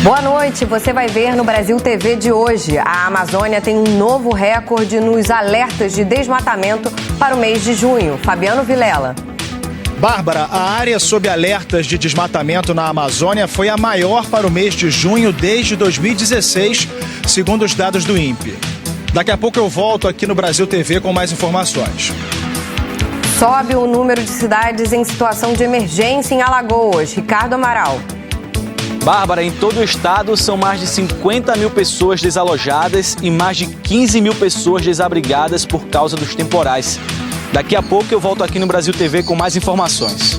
Boa noite, você vai ver no Brasil TV de hoje. A Amazônia tem um novo recorde nos alertas de desmatamento para o mês de junho. Fabiano Vilela. Bárbara, a área sob alertas de desmatamento na Amazônia foi a maior para o mês de junho desde 2016, segundo os dados do INPE. Daqui a pouco eu volto aqui no Brasil TV com mais informações. Sobe o número de cidades em situação de emergência em Alagoas. Ricardo Amaral. Bárbara, em todo o estado são mais de 50 mil pessoas desalojadas e mais de 15 mil pessoas desabrigadas por causa dos temporais. Daqui a pouco eu volto aqui no Brasil TV com mais informações.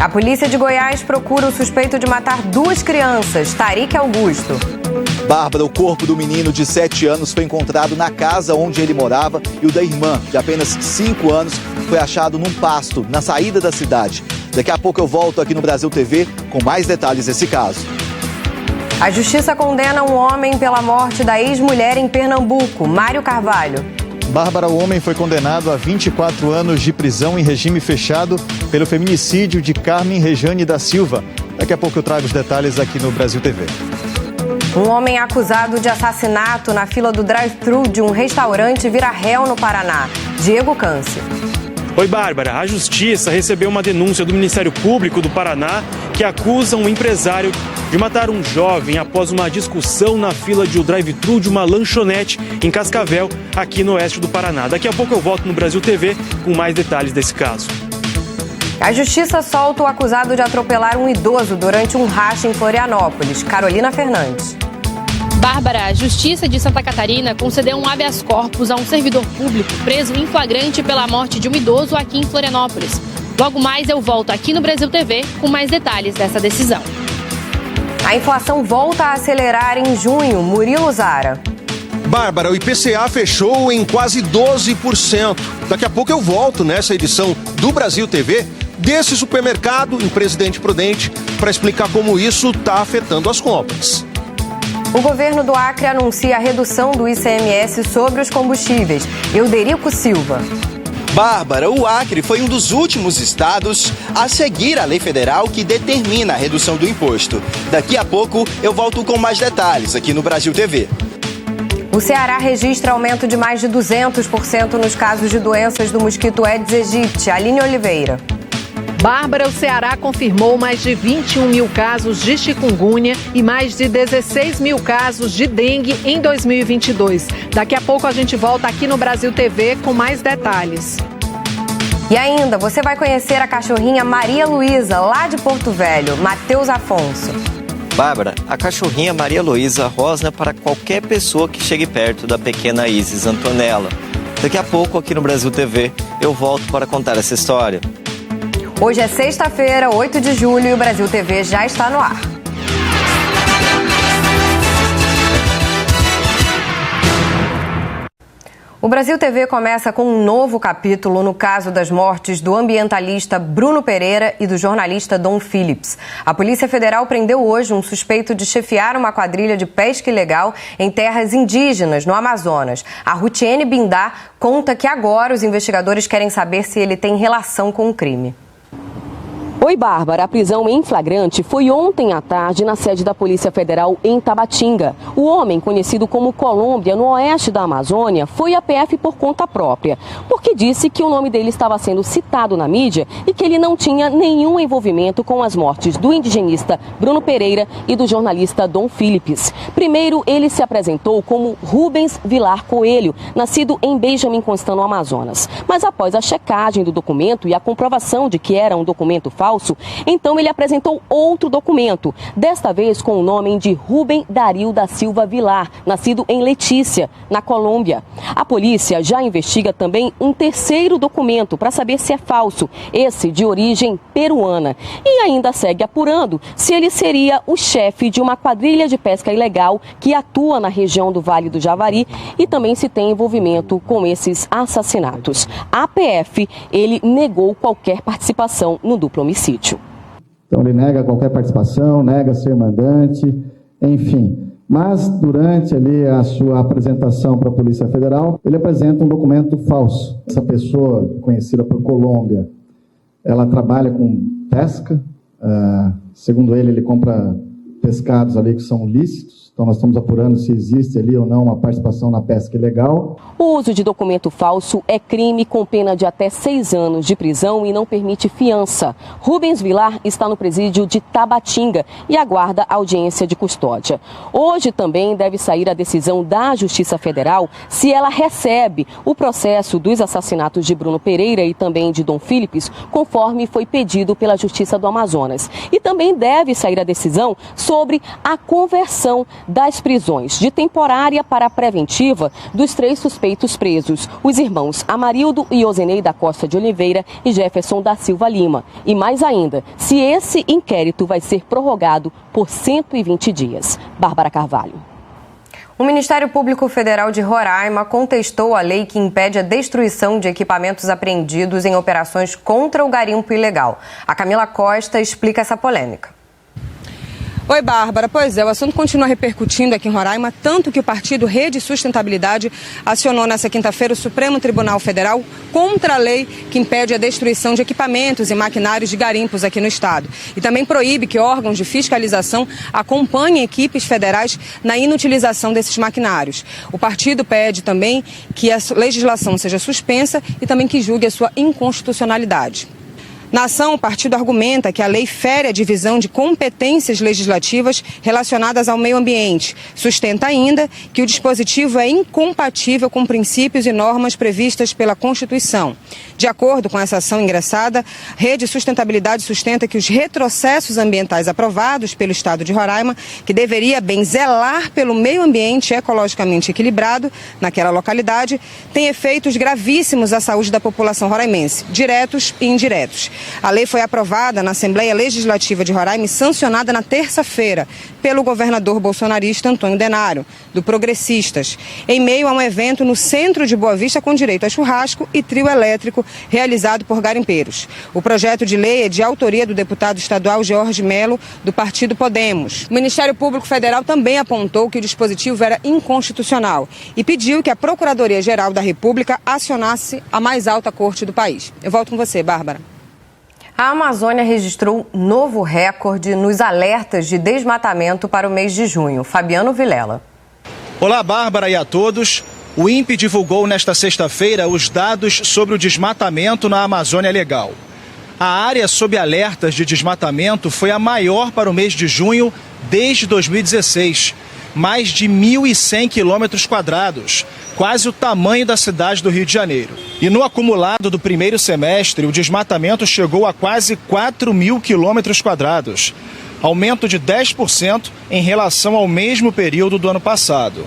A polícia de Goiás procura o suspeito de matar 2 crianças, Tarik Augusto. Bárbara, o corpo do menino de 7 anos foi encontrado na casa onde ele morava e o da irmã, de apenas 5 anos, foi achado num pasto, na saída da cidade. Daqui a pouco eu volto aqui no Brasil TV com mais detalhes desse caso. A justiça condena um homem pela morte da ex-mulher em Pernambuco, Mário Carvalho. Bárbara, o homem foi condenado a 24 anos de prisão em regime fechado pelo feminicídio de Carmen Rejane da Silva. Daqui a pouco eu trago os detalhes aqui no Brasil TV. Um homem acusado de assassinato na fila do drive-thru de um restaurante vira réu no Paraná. Diego Câncio. Oi, Bárbara. A Justiça recebeu uma denúncia do Ministério Público do Paraná que acusa um empresário de matar um jovem após uma discussão na fila de um drive-thru de uma lanchonete em Cascavel, aqui no oeste do Paraná. Daqui a pouco eu volto no Brasil TV com mais detalhes desse caso. A Justiça solta o acusado de atropelar um idoso durante um racha em Florianópolis. Carolina Fernandes. Bárbara, a Justiça de Santa Catarina concedeu um habeas corpus a um servidor público preso em flagrante pela morte de um idoso aqui em Florianópolis. Logo mais eu volto aqui no Brasil TV com mais detalhes dessa decisão. A inflação volta a acelerar em junho. Murilo Zara. Bárbara, o IPCA fechou em quase 12%. Daqui a pouco eu volto nessa edição do Brasil TV desse supermercado em Presidente Prudente para explicar como isso está afetando as compras. O governo do Acre anuncia a redução do ICMS sobre os combustíveis. Euderico Silva. Bárbara, o Acre foi um dos últimos estados a seguir a lei federal que determina a redução do imposto. Daqui a pouco eu volto com mais detalhes aqui no Brasil TV. O Ceará registra aumento de mais de 200% nos casos de doenças do mosquito Aedes aegypti. Aline Oliveira. Bárbara, o Ceará confirmou mais de 21 mil casos de chikungunya e mais de 16 mil casos de dengue em 2022. Daqui a pouco a gente volta aqui no Brasil TV com mais detalhes. E ainda, você vai conhecer a cachorrinha Maria Luísa, lá de Porto Velho. Matheus Afonso. Bárbara, a cachorrinha Maria Luísa rosna para qualquer pessoa que chegue perto da pequena Isis Antonella. Daqui a pouco, aqui no Brasil TV, eu volto para contar essa história. Hoje é sexta-feira, 8 de julho, e o Brasil TV já está no ar. O Brasil TV começa com um novo capítulo no caso das mortes do ambientalista Bruno Pereira e do jornalista Dom Phillips. A Polícia Federal prendeu hoje um suspeito de chefiar uma quadrilha de pesca ilegal em terras indígenas, no Amazonas. A Rutiene Bindá conta que agora os investigadores querem saber se ele tem relação com o crime. Oi, Bárbara. A prisão em flagrante foi ontem à tarde na sede da Polícia Federal em Tabatinga. O homem, conhecido como Colômbia, no oeste da Amazônia, foi à PF por conta própria, porque disse que o nome dele estava sendo citado na mídia e que ele não tinha nenhum envolvimento com as mortes do indigenista Bruno Pereira e do jornalista Dom Phillips. Primeiro, ele se apresentou como Rubens Vilar Coelho, nascido em Benjamin Constant, no Amazonas. Mas após a checagem do documento e a comprovação de que era um documento falso, então ele apresentou outro documento, desta vez com o nome de Rubem Dario da Silva Vilar, nascido em Letícia, na Colômbia. A polícia já investiga também um terceiro documento para saber se é falso, esse de origem peruana. E ainda segue apurando se ele seria o chefe de uma quadrilha de pesca ilegal que atua na região do Vale do Javari e também se tem envolvimento com esses assassinatos. A PF, ele negou qualquer participação no duplo homicídio. Então ele nega qualquer participação, nega ser mandante, enfim. Mas durante ali a sua apresentação para a Polícia Federal, ele apresenta um documento falso. Essa pessoa, conhecida por Colômbia, ela trabalha com pesca. Segundo ele compra pescados ali que são lícitos. Então nós estamos apurando se existe ali ou não uma participação na pesca ilegal. O uso de documento falso é crime com pena de até 6 anos de prisão e não permite fiança. Rubens Vilar está no presídio de Tabatinga e aguarda audiência de custódia. Hoje também deve sair a decisão da Justiça Federal se ela recebe o processo dos assassinatos de Bruno Pereira e também de Dom Philips, conforme foi pedido pela Justiça do Amazonas. E também deve sair a decisão sobre a conversão das prisões de temporária para preventiva dos 3 suspeitos presos, os irmãos Amarildo e Ozenei da Costa de Oliveira e Jefferson da Silva Lima. E mais ainda, se esse inquérito vai ser prorrogado por 120 dias. Bárbara Carvalho. O Ministério Público Federal de Roraima contestou a lei que impede a destruição de equipamentos apreendidos em operações contra o garimpo ilegal. A Camila Costa explica essa polêmica. Oi, Bárbara. Pois é, o assunto continua repercutindo aqui em Roraima, tanto que o partido Rede Sustentabilidade acionou nesta quinta-feira o Supremo Tribunal Federal contra a lei que impede a destruição de equipamentos e maquinários de garimpos aqui no estado. E também proíbe que órgãos de fiscalização acompanhem equipes federais na inutilização desses maquinários. O partido pede também que a legislação seja suspensa e também que julgue a sua inconstitucionalidade. Na ação, o partido argumenta que a lei fere a divisão de competências legislativas relacionadas ao meio ambiente. Sustenta ainda que o dispositivo é incompatível com princípios e normas previstas pela Constituição. De acordo com essa ação ingressada, Rede Sustentabilidade sustenta que os retrocessos ambientais aprovados pelo Estado de Roraima, que deveria bem zelar pelo meio ambiente ecologicamente equilibrado naquela localidade, têm efeitos gravíssimos à saúde da população roraimense, diretos e indiretos. A lei foi aprovada na Assembleia Legislativa de Roraima e sancionada na terça-feira pelo governador bolsonarista Antônio Denário, do Progressistas, em meio a um evento no centro de Boa Vista com direito a churrasco e trio elétrico realizado por garimpeiros. O projeto de lei é de autoria do deputado estadual Jorge Melo, do partido Podemos. O Ministério Público Federal também apontou que o dispositivo era inconstitucional e pediu que a Procuradoria-Geral da República acionasse a mais alta corte do país. Eu volto com você, Bárbara. A Amazônia registrou novo recorde nos alertas de desmatamento para o mês de junho. Fabiano Vilela. Olá, Bárbara, e a todos. O INPE divulgou nesta sexta-feira os dados sobre o desmatamento na Amazônia Legal. A área sob alertas de desmatamento foi a maior para o mês de junho desde 2016. Mais de 1.100 quilômetros quadrados, quase o tamanho da cidade do Rio de Janeiro. E no acumulado do primeiro semestre, o desmatamento chegou a quase 4.000 quilômetros quadrados, aumento de 10% em relação ao mesmo período do ano passado.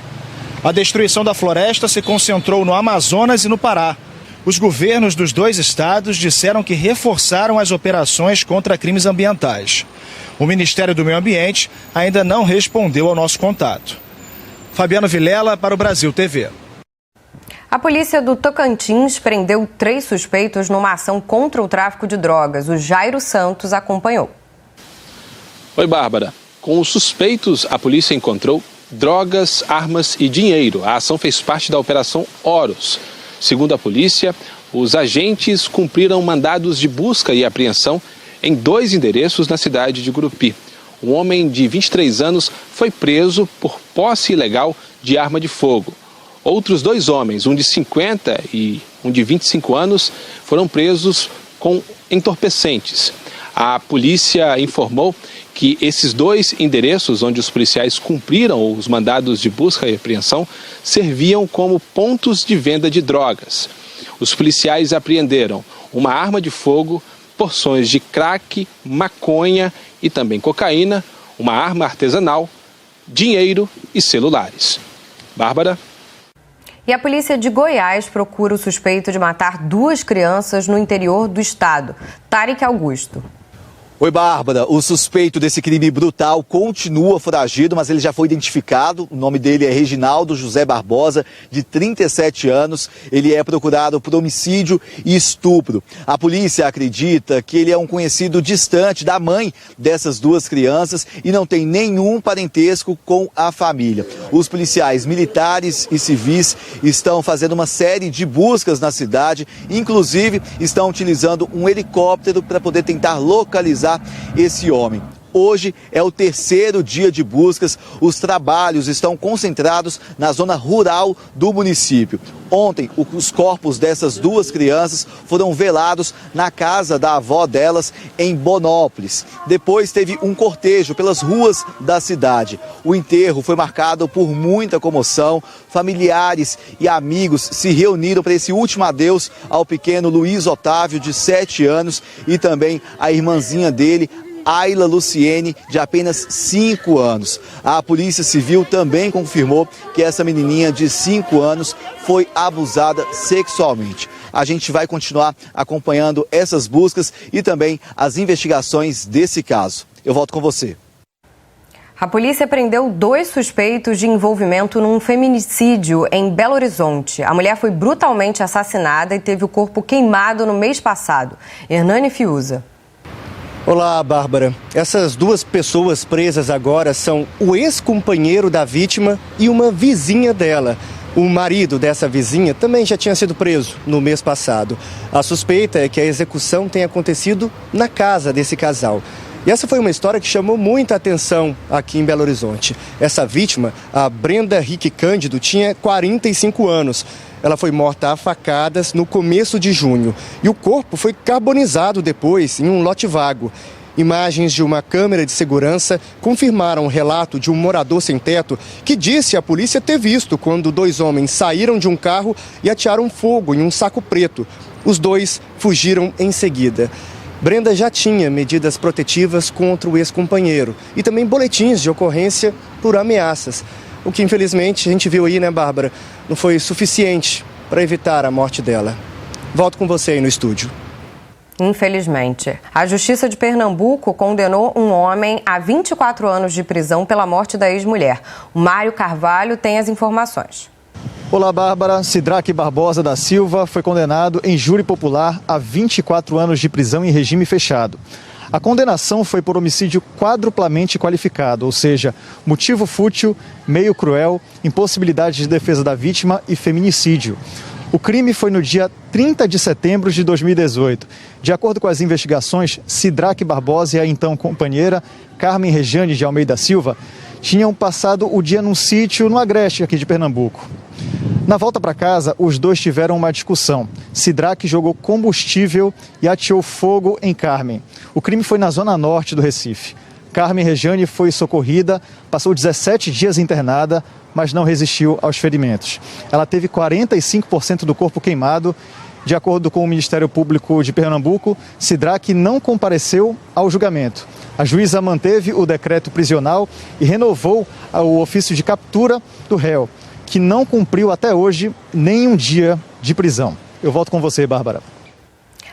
A destruição da floresta se concentrou no Amazonas e no Pará. Os governos dos 2 estados disseram que reforçaram as operações contra crimes ambientais. O Ministério do Meio Ambiente ainda não respondeu ao nosso contato. Fabiano Vilela para o Brasil TV. A polícia do Tocantins prendeu 3 suspeitos numa ação contra o tráfico de drogas. O Jairo Santos acompanhou. Oi, Bárbara. Com os suspeitos, a polícia encontrou drogas, armas e dinheiro. A ação fez parte da Operação Horus. Segundo a polícia, os agentes cumpriram mandados de busca e apreensão em 2 endereços na cidade de Gurupi. Um homem de 23 anos foi preso por posse ilegal de arma de fogo. Outros 2 homens, um de 50 e um de 25 anos, foram presos com entorpecentes. A polícia informou que esses 2 endereços onde os policiais cumpriram os mandados de busca e apreensão serviam como pontos de venda de drogas. Os policiais apreenderam uma arma de fogo, porções de crack, maconha e também cocaína, uma arma artesanal, dinheiro e celulares. Bárbara. E a polícia de Goiás procura o suspeito de matar 2 crianças no interior do estado. Tarek Augusto. Oi, Bárbara. O suspeito desse crime brutal continua foragido, mas ele já foi identificado. O nome dele é Reginaldo José Barbosa, de 37 anos. Ele é procurado por homicídio e estupro. A polícia acredita que ele é um conhecido distante da mãe dessas 2 crianças e não tem nenhum parentesco com a família. Os policiais militares e civis estão fazendo uma série de buscas na cidade, inclusive estão utilizando um helicóptero para poder tentar localizar esse homem. Hoje é o terceiro dia de buscas. Os trabalhos estão concentrados na zona rural do município. Ontem, os corpos dessas duas crianças foram velados na casa da avó delas, em Bonópolis. Depois teve um cortejo pelas ruas da cidade. O enterro foi marcado por muita comoção. Familiares e amigos se reuniram para esse último adeus ao pequeno Luiz Otávio, de 7 anos, e também a irmãzinha dele, Ayla Luciene, de apenas 5 anos. A Polícia Civil também confirmou que essa menininha de 5 anos foi abusada sexualmente. A gente vai continuar acompanhando essas buscas e também as investigações desse caso. Eu volto com você. A polícia prendeu 2 suspeitos de envolvimento num feminicídio em Belo Horizonte. A mulher foi brutalmente assassinada e teve o corpo queimado no mês passado. Hernani Fiuza. Olá, Bárbara. Essas 2 pessoas presas agora são o ex-companheiro da vítima e uma vizinha dela. O marido dessa vizinha também já tinha sido preso no mês passado. A suspeita é que a execução tenha acontecido na casa desse casal. E essa foi uma história que chamou muita atenção aqui em Belo Horizonte. Essa vítima, a Brenda Rick Cândido, tinha 45 anos. Ela foi morta a facadas no começo de junho e o corpo foi carbonizado depois em um lote vago. Imagens de uma câmera de segurança confirmaram o relato de um morador sem teto que disse à polícia ter visto quando 2 homens saíram de um carro e atearam fogo em um saco preto. Os 2 fugiram em seguida. Brenda já tinha medidas protetivas contra o ex-companheiro e também boletins de ocorrência por ameaças. O que, infelizmente, a gente viu aí, né, Bárbara, não foi suficiente para evitar a morte dela. Volto com você aí no estúdio. Infelizmente. A Justiça de Pernambuco condenou um homem a 24 anos de prisão pela morte da ex-mulher. O Mário Carvalho tem as informações. Olá, Bárbara. Sidraque Barbosa da Silva foi condenado em júri popular a 24 anos de prisão em regime fechado. A condenação foi por homicídio quadruplamente qualificado, ou seja, motivo fútil, meio cruel, impossibilidade de defesa da vítima e feminicídio. O crime foi no dia 30 de setembro de 2018. De acordo com as investigações, Sidraque Barbosa e a então companheira, Carmen Rejane de Almeida Silva, tinham passado o dia num sítio no Agreste, aqui de Pernambuco. Na volta para casa, os 2 tiveram uma discussão. Sidraque jogou combustível e ateou fogo em Carmen. O crime foi na zona norte do Recife. Carmen Rejane foi socorrida, passou 17 dias internada, mas não resistiu aos ferimentos. Ela teve 45% do corpo queimado. De acordo com o Ministério Público de Pernambuco, Sidraque não compareceu ao julgamento. A juíza manteve o decreto prisional e renovou o ofício de captura do réu, que não cumpriu até hoje nem um dia de prisão. Eu volto com você, Bárbara.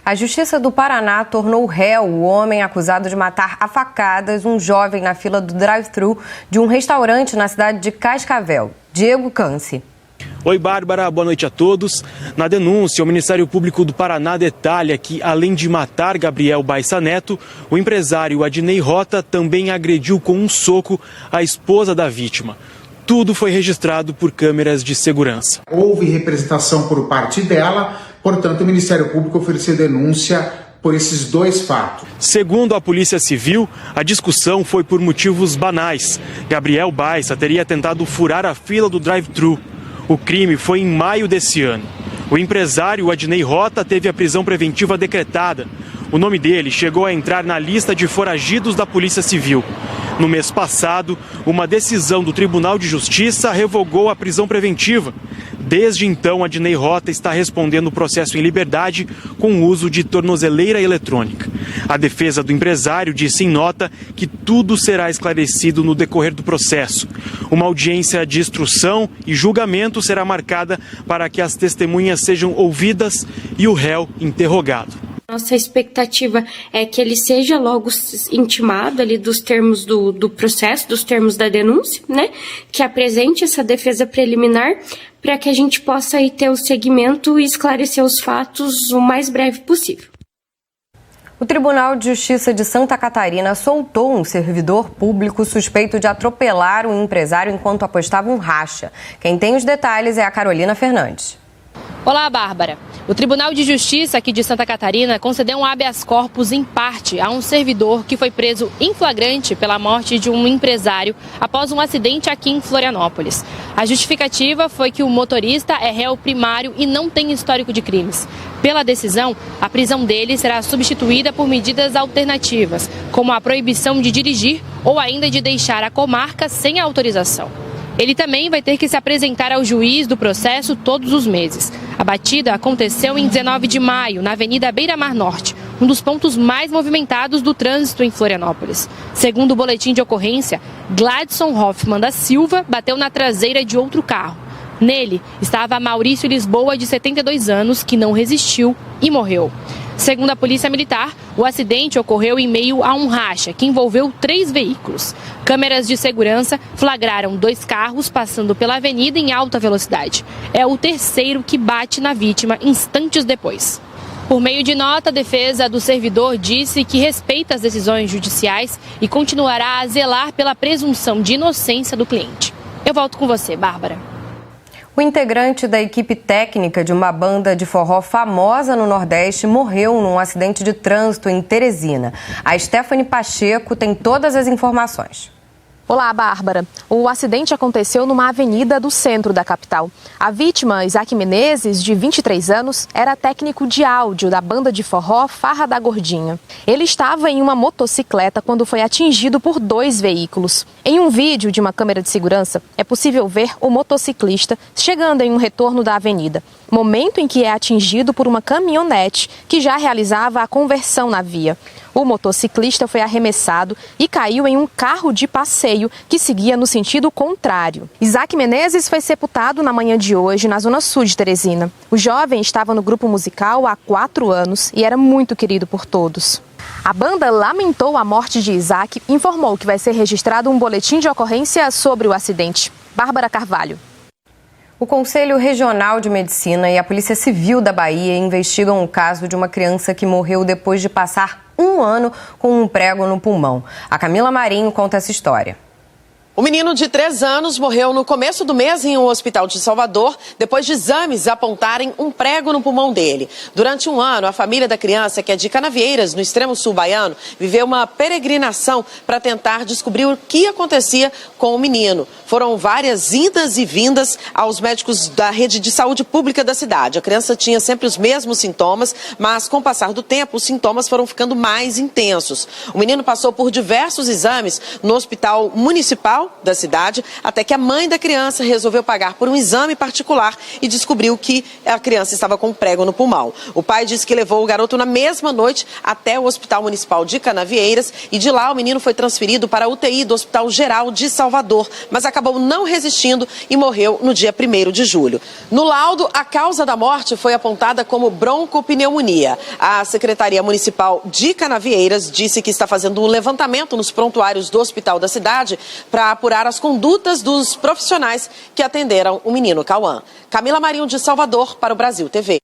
A Justiça do Paraná tornou réu o homem acusado de matar a facadas um jovem na fila do drive-thru de um restaurante na cidade de Cascavel. Diego Canci. Oi, Bárbara, boa noite a todos. Na denúncia, o Ministério Público do Paraná detalha que, além de matar Gabriel Baissa Neto, o empresário Adnei Rota também agrediu com um soco a esposa da vítima. Tudo foi registrado por câmeras de segurança. Houve representação por parte dela, portanto, o Ministério Público ofereceu denúncia por esses 2 fatos. Segundo a Polícia Civil, a discussão foi por motivos banais. Gabriel Baissa teria tentado furar a fila do drive-thru. O crime foi em maio desse ano. O empresário Adnei Rota teve a prisão preventiva decretada. O nome dele chegou a entrar na lista de foragidos da Polícia Civil. No mês passado, uma decisão do Tribunal de Justiça revogou a prisão preventiva. Desde então, Adnei Rota está respondendo o processo em liberdade com o uso de tornozeleira eletrônica. A defesa do empresário disse em nota que tudo será esclarecido no decorrer do processo. Uma audiência de instrução e julgamento será marcada para que as testemunhas sejam ouvidas e o réu interrogado. Nossa expectativa é que ele seja logo intimado ali dos termos do processo, dos termos da denúncia, né? Que apresente essa defesa preliminar para que a gente possa aí ter o segmento e esclarecer os fatos o mais breve possível. O Tribunal de Justiça de Santa Catarina soltou um servidor público suspeito de atropelar um empresário enquanto apostava um racha. Quem tem os detalhes é a Carolina Fernandes. Olá, Bárbara. O Tribunal de Justiça aqui de Santa Catarina concedeu um habeas corpus em parte a um servidor que foi preso em flagrante pela morte de um empresário após um acidente aqui em Florianópolis. A justificativa foi que o motorista é réu primário e não tem histórico de crimes. Pela decisão, a prisão dele será substituída por medidas alternativas, como a proibição de dirigir ou ainda de deixar a comarca sem autorização. Ele também vai ter que se apresentar ao juiz do processo todos os meses. A batida aconteceu em 19 de maio, na Avenida Beira-Mar Norte, um dos pontos mais movimentados do trânsito em Florianópolis. Segundo o boletim de ocorrência, Gladson Hoffman da Silva bateu na traseira de outro carro. Nele estava Maurício Lisboa, de 72 anos, que não resistiu e morreu. Segundo a Polícia Militar, o acidente ocorreu em meio a um racha que envolveu 3 veículos. Câmeras de segurança flagraram 2 carros passando pela avenida em alta velocidade. É o terceiro que bate na vítima instantes depois. Por meio de nota, a defesa do servidor disse que respeita as decisões judiciais e continuará a zelar pela presunção de inocência do cliente. Eu volto com você, Bárbara. O integrante da equipe técnica de uma banda de forró famosa no Nordeste morreu num acidente de trânsito em Teresina. A Stephanie Pacheco tem todas as informações. Olá, Bárbara. O acidente aconteceu numa avenida do centro da capital. A vítima, Isaac Menezes, de 23 anos, era técnico de áudio da banda de forró Farra da Gordinha. Ele estava em uma motocicleta quando foi atingido por 2 veículos. Em um vídeo de uma câmera de segurança, é possível ver o motociclista chegando em um retorno da avenida, momento em que é atingido por uma caminhonete que já realizava a conversão na via. O motociclista foi arremessado e caiu em um carro de passeio que seguia no sentido contrário. Isaac Menezes foi sepultado na manhã de hoje na zona sul de Teresina. O jovem estava no grupo musical há 4 anos e era muito querido por todos. A banda lamentou a morte de Isaac e informou que vai ser registrado um boletim de ocorrência sobre o acidente. Bárbara Carvalho. O Conselho Regional de Medicina e a Polícia Civil da Bahia investigam o caso de uma criança que morreu depois de passar 1 ano com um prego no pulmão. A Camila Marinho conta essa história. O menino de 3 anos morreu no começo do mês em um hospital de Salvador, depois de exames apontarem um prego no pulmão dele. Durante 1 ano, a família da criança, que é de Canavieiras, no extremo sul baiano, viveu uma peregrinação para tentar descobrir o que acontecia com o menino. Foram várias idas e vindas aos médicos da rede de saúde pública da cidade. A criança tinha sempre os mesmos sintomas, mas com o passar do tempo, os sintomas foram ficando mais intensos. O menino passou por diversos exames no hospital municipal da cidade, até que a mãe da criança resolveu pagar por um exame particular e descobriu que a criança estava com um prego no pulmão. O pai disse que levou o garoto na mesma noite até o Hospital Municipal de Canavieiras e de lá o menino foi transferido para a UTI do Hospital Geral de Salvador, mas acabou não resistindo e morreu no dia 1º de julho. No laudo, a causa da morte foi apontada como broncopneumonia. A Secretaria Municipal de Canavieiras disse que está fazendo um levantamento nos prontuários do hospital da cidade para apurar as condutas dos profissionais que atenderam o menino Cauã. Camila Marinho, de Salvador, para o Brasil TV.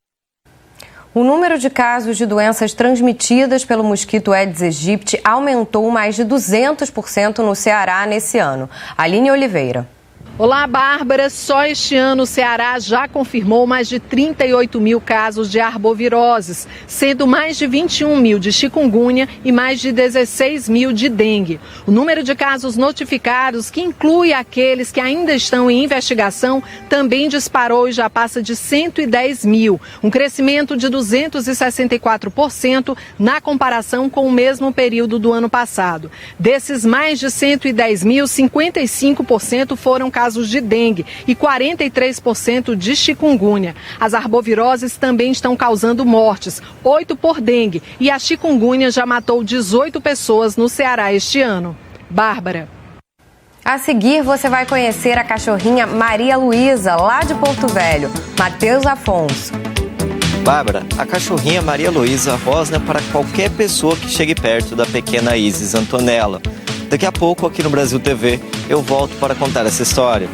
O número de casos de doenças transmitidas pelo mosquito Aedes aegypti aumentou mais de 200% no Ceará nesse ano. Aline Oliveira. Olá, Bárbara. Só este ano o Ceará já confirmou mais de 38 mil casos de arboviroses, sendo mais de 21 mil de chikungunya e mais de 16 mil de dengue. O número de casos notificados, que inclui aqueles que ainda estão em investigação, também disparou e já passa de 110 mil, um crescimento de 264% na comparação com o mesmo período do ano passado. Desses mais de 110 mil, 55% foram casos de dengue e 43% de chikungunya. As arboviroses também estão causando mortes, 8 por dengue, e a chikungunya já matou 18 pessoas no Ceará este ano. Bárbara. A seguir, você vai conhecer a cachorrinha Maria Luísa, lá de Porto Velho. Matheus Afonso. Bárbara, a cachorrinha Maria Luísa rosna para qualquer pessoa que chegue perto da pequena Isis Antonella. Daqui a pouco, aqui no Brasil TV, eu volto para contar essa história.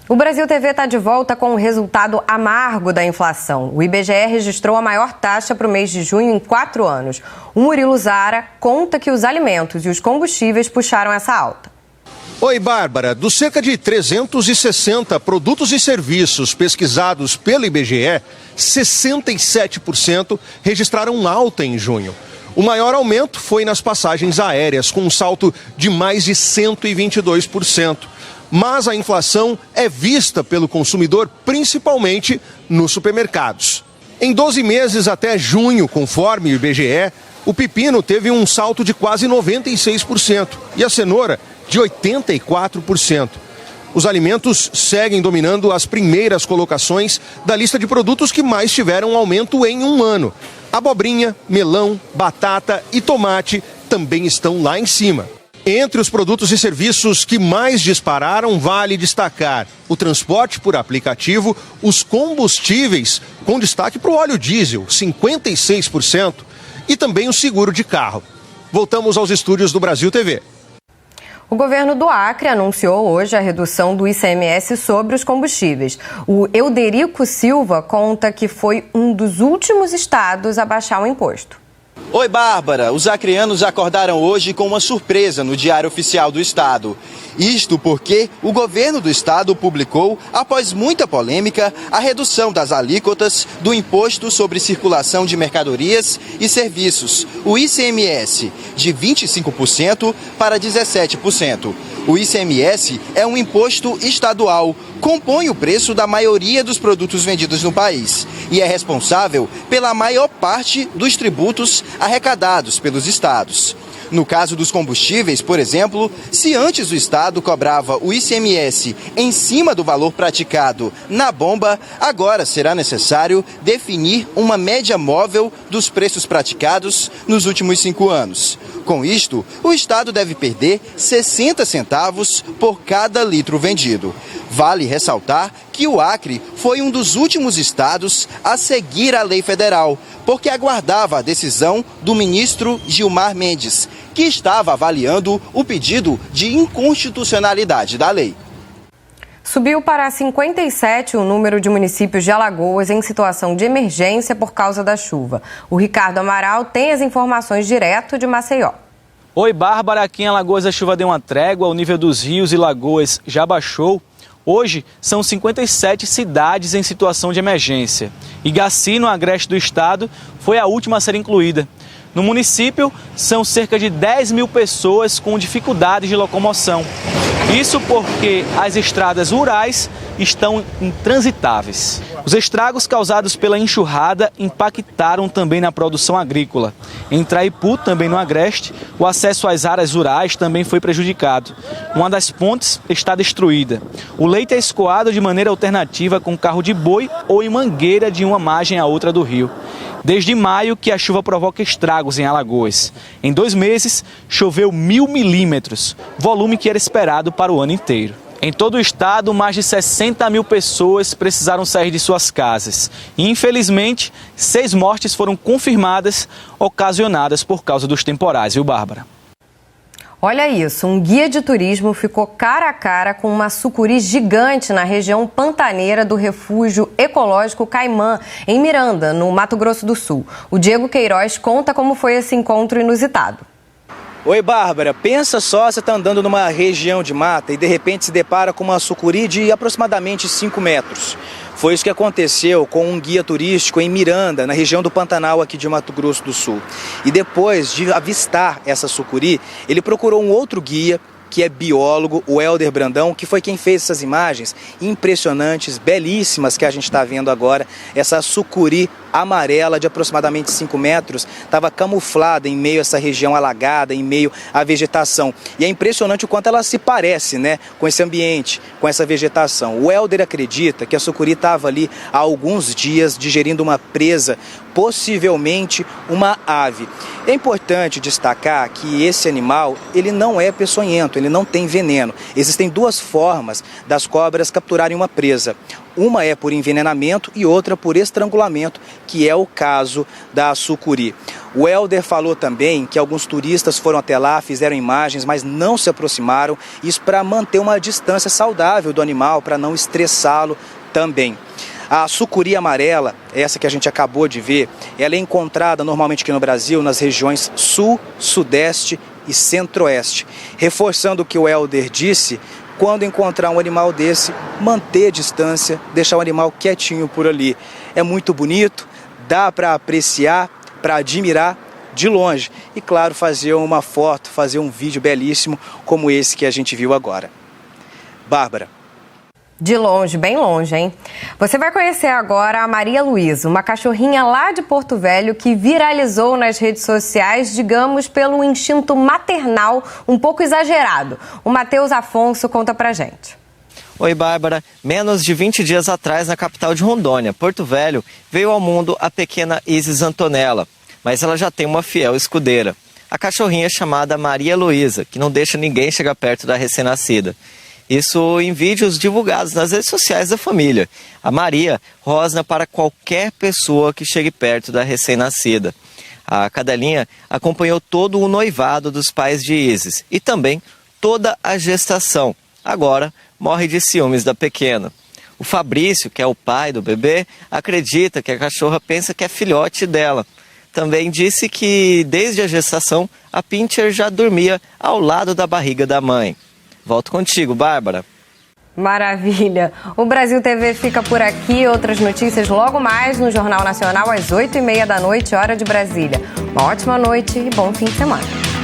O Brasil TV está de volta com o resultado amargo da inflação. O IBGE registrou a maior taxa para o mês de junho em 4 anos. O Murilo Zara conta que os alimentos e os combustíveis puxaram essa alta. Oi, Bárbara. Dos cerca de 360 produtos e serviços pesquisados pelo IBGE, 67% registraram alta em junho. O maior aumento foi nas passagens aéreas, com um salto de mais de 122%. Mas a inflação é vista pelo consumidor principalmente nos supermercados. Em 12 meses até junho, conforme o IBGE, o pepino teve um salto de quase 96% e a cenoura de 84%. Os alimentos seguem dominando as primeiras colocações da lista de produtos que mais tiveram um aumento em um ano. Abobrinha, melão, batata e tomate também estão lá em cima. Entre os produtos e serviços que mais dispararam, vale destacar o transporte por aplicativo, os combustíveis, com destaque para o óleo diesel, 56%, e também o seguro de carro. Voltamos aos estúdios do Brasil TV. O governo do Acre anunciou hoje a redução do ICMS sobre os combustíveis. O Euderico Silva conta que foi um dos últimos estados a baixar o imposto. Oi, Bárbara. Os acreanos acordaram hoje com uma surpresa no Diário Oficial do Estado. Isto porque o governo do estado publicou, após muita polêmica, a redução das alíquotas do Imposto sobre Circulação de Mercadorias e Serviços, o ICMS, de 25% para 17%. O ICMS é um imposto estadual, compõe o preço da maioria dos produtos vendidos no país e é responsável pela maior parte dos tributos arrecadados pelos estados. No caso dos combustíveis, por exemplo, se antes o estado cobrava o ICMS em cima do valor praticado na bomba, agora será necessário definir uma média móvel dos preços praticados nos últimos 5 anos. Com isto, o estado deve perder 60 centavos por cada litro vendido. Vale ressaltar que o Acre foi um dos últimos estados a seguir a lei federal, porque aguardava a decisão do ministro Gilmar Mendes, que estava avaliando o pedido de inconstitucionalidade da lei. Subiu para 57 o número de municípios de Alagoas em situação de emergência por causa da chuva. O Ricardo Amaral tem as informações direto de Maceió. Oi, Bárbara. Aqui em Alagoas a chuva deu uma trégua, o nível dos rios e lagoas já baixou. Hoje, são 57 cidades em situação de emergência. Igaci, no agreste do estado, foi a última a ser incluída. No município, são cerca de 10 mil pessoas com dificuldades de locomoção. Isso porque as estradas rurais estão intransitáveis. Os estragos causados pela enxurrada impactaram também na produção agrícola. Em Traipu, também no agreste, o acesso às áreas rurais também foi prejudicado. Uma das pontes está destruída. O leite é escoado de maneira alternativa com carro de boi ou em mangueira de uma margem à outra do rio. Desde maio que a chuva provoca estragos em Alagoas. Em 2 meses, choveu 1.000 milímetros, volume que era esperado para o ano inteiro. Em todo o estado, mais de 60 mil pessoas precisaram sair de suas casas. E, infelizmente, 6 mortes foram confirmadas, ocasionadas por causa dos temporais, viu, Bárbara? Olha isso, um guia de turismo ficou cara a cara com uma sucuri gigante na região pantaneira do Refúgio Ecológico Caimã, em Miranda, no Mato Grosso do Sul. O Diego Queiroz conta como foi esse encontro inusitado. Oi, Bárbara, pensa só, você está andando numa região de mata e de repente se depara com uma sucuri de aproximadamente 5 metros. Foi isso que aconteceu com um guia turístico em Miranda, na região do Pantanal aqui de Mato Grosso do Sul. E depois de avistar essa sucuri, ele procurou um outro guia, que é biólogo, o Helder Brandão, que foi quem fez essas imagens impressionantes, belíssimas que a gente está vendo agora. Essa sucuri amarela de aproximadamente 5 metros estava camuflada em meio a essa região alagada, em meio à vegetação. E é impressionante o quanto ela se parece, né, com esse ambiente, com essa vegetação. O Helder acredita que a sucuri estava ali há alguns dias digerindo uma presa, possivelmente uma ave. É importante destacar que esse animal, ele não é peçonhento, ele não tem veneno. Existem 2 formas das cobras capturarem uma presa. Uma é por envenenamento e outra por estrangulamento, que é o caso da sucuri. O Helder falou também que alguns turistas foram até lá, fizeram imagens, mas não se aproximaram, isso para manter uma distância saudável do animal, para não estressá-lo também. A sucuri amarela, essa que a gente acabou de ver, ela é encontrada normalmente aqui no Brasil nas regiões sul, sudeste e centro-oeste. Reforçando o que o Helder disse, quando encontrar um animal desse, manter distância, deixar o animal quietinho por ali. É muito bonito, dá para apreciar, para admirar de longe e, claro, fazer uma foto, fazer um vídeo belíssimo como esse que a gente viu agora. Bárbara. De longe, bem longe, hein? Você vai conhecer agora a Maria Luísa, uma cachorrinha lá de Porto Velho que viralizou nas redes sociais, digamos, pelo instinto maternal um pouco exagerado. O Matheus Afonso conta pra gente. Oi, Bárbara. Menos de 20 dias atrás, na capital de Rondônia, Porto Velho, veio ao mundo a pequena Isis Antonella, mas ela já tem uma fiel escudeira. A cachorrinha chamada Maria Luísa, que não deixa ninguém chegar perto da recém-nascida. Isso em vídeos divulgados nas redes sociais da família. A Maria rosna para qualquer pessoa que chegue perto da recém-nascida. A cadelinha acompanhou todo o noivado dos pais de Isis e também toda a gestação. Agora morre de ciúmes da pequena. O Fabrício, que é o pai do bebê, acredita que a cachorra pensa que é filhote dela. Também disse que desde a gestação a Pinscher já dormia ao lado da barriga da mãe. Volto contigo, Bárbara. Maravilha. O Brasil TV fica por aqui. Outras notícias logo mais no Jornal Nacional às 8h30 da noite, hora de Brasília. Uma ótima noite e bom fim de semana.